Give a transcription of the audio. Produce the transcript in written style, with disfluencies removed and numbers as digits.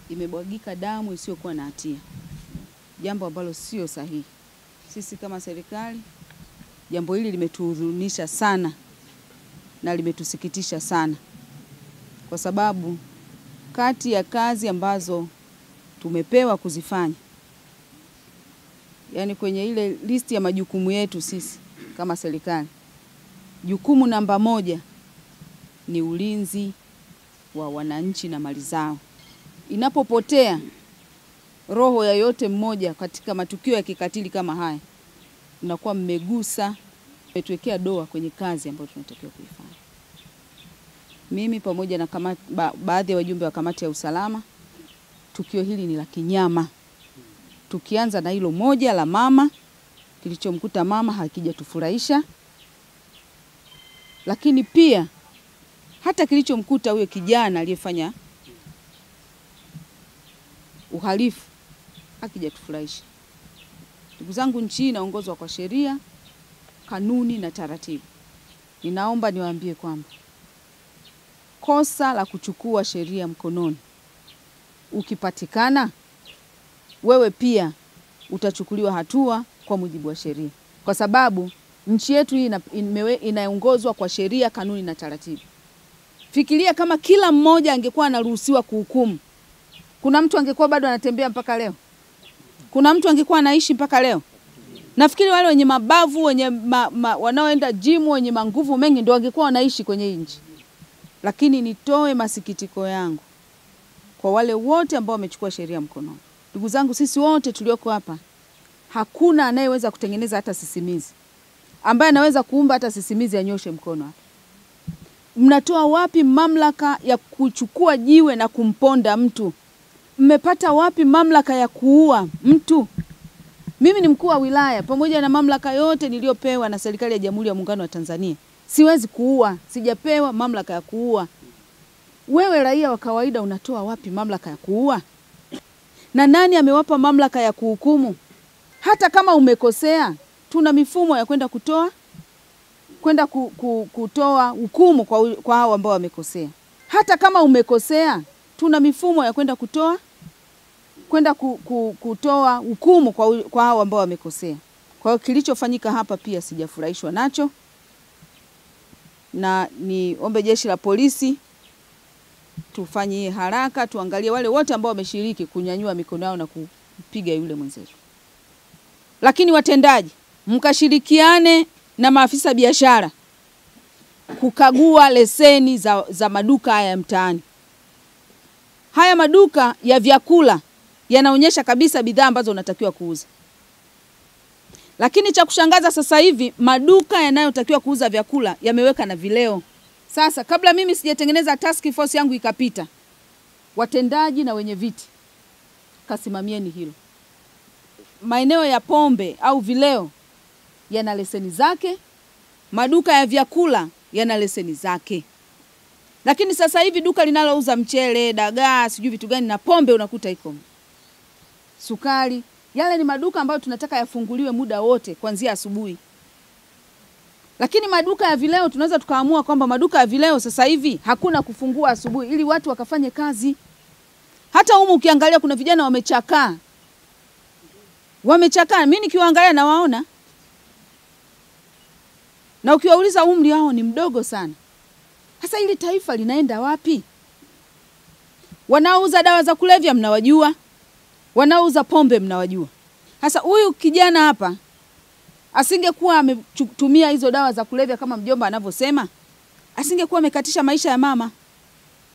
imebwagika damu isiyokuwa na hatia, jambo ambalo sio sahihi. Sisi kama serikali, jambo hili limetuhuzunisha sana na limetusikitisha sana, kwa sababu kati ya kazi ambazo tumepewa kuzifanya, yani kwenye ile listi ya majukumu yetu sisi kama serikali, jukumu namba 1 ni ulinzi wa wananchi na mali zao. Inapopotea roho ya yote mmoja katika matukio ya kikatili kama haya, mnakuwa mmegusa, mmetuwekea doa kwenye kazi ambayo tunatakiwa kuifanya. Mimi pamoja na baadhi ya wajumbe wa kamati ya usalama, tukio hili ni la kinyama. Tukianza na hilo moja la mama, kilichomkuta mama hakijatufurahisha. Lakini pia hata kilichomkuta huyo kijana aliyefanya uhalifu hakijatufurahisha. Ndugu zangu, nchi hii inaongozwa kwa sheria, kanuni na taratibu. Ninaomba niwaambie kwamba kosa la kuchukua sheria mkononi ukipatikana, wewe pia utachukuliwa hatua kwa mujibu wa sheria, kwa sababu nchi yetu hii inaongozwa kwa sheria, kanuni na taratibu. Fikiria kama kila mmoja angekuwa anaruhusiwa kuhukumu, kuna mtu angekuwa bado anatembea mpaka leo? Kuna mtu angekuwa anaishi mpaka leo? Nafikiri wale wenye mabavu, wenye wanaoenda gym, wenye manguvu mengi ndio wangekuwa wanaishi kwenye nchi. Lakini nitoe masikitiko yangu kwa wale wote ambao wamechukua sheria mkononi. Ndugu zangu, sisi wote tulioko hapa, hakuna anayeweza kutengeneza hata sisimizi, ambaye anaweza kuumba hata sisimizi anyoshe mkono hapa. Mnatoa wapi mamlaka ya kuchukua jiwe na kumponda mtu? Mmepata wapi mamlaka ya kuua mtu? Mimi ni mkuu wa wilaya, pamoja na mamlaka yote niliyopewa na serikali ya Jamhuri ya Muungano wa Tanzania, siwezi kuua, sijapewa mamlaka ya kuua. Wewe raia wa kawaida unatoa wapi mamlaka ya kuua? Na nani amewapa mamlaka ya kuhukumu? Hata kama umekosea, tuna mifumo ya kwenda kutoa hukumu kwa hao ambao wamekosea. Hata kama umekosea, tuna mifumo ya kwenda kutoa hukumu kwa hao ambao wamekosea. Kwa hiyo kilichofanyika hapa pia sijafurahishwa nacho, na niombe jeshi la polisi tufanye haraka, tuangalie wale wote ambao wameshiriki kunyanyua mikono yao na kupiga yule mwenzetu. Lakini watendaji, mkashirikiane na maafisa biashara kukagua leseni za maduka haya mtaani. Haya maduka ya vyakula yanaonyesha kabisa bidhaa ambazo unatakiwa kuuza. Lakini cha kushangaza sasa hivi maduka yanayotakiwa kuuza vyakula yameweka na vileo. Sasa kabla mimi sijatengeneza task force yangu ikapita, watendaji na wenye viti, kasimamieni hilo. Maeneo ya pombe au vileo yana leseni zake, maduka ya vyakula yana leseni zake. Lakini sasa hivi duka linalouza mchele, dagaa, sijui vitu gani na pombe unakuta iko. Sukari, yale ni maduka ambayo tunataka yafunguliwe muda wote kuanzia asubuhi. Lakini maduka ya vileo tunaweza tukaamua kwamba maduka ya vileo sasa hivi hakuna kufungua asubuhi ili watu wakafanye kazi. Hata humu ukiangalia kuna vijana wamechakaa. Mimi nikiwaangalia na waona. Na ukiwauliza umri wao ni mdogo sana. Sasa hili taifa linaenda wapi? Wanaouza dawa za kulevya mnawajua, wanaouza pombe mnawajua. Sasa huyu kijana hapa asingekuwa ametumia hizo dawa za kulevya kama mjomba anavyosema, asingekuwa amekatisha maisha ya mama.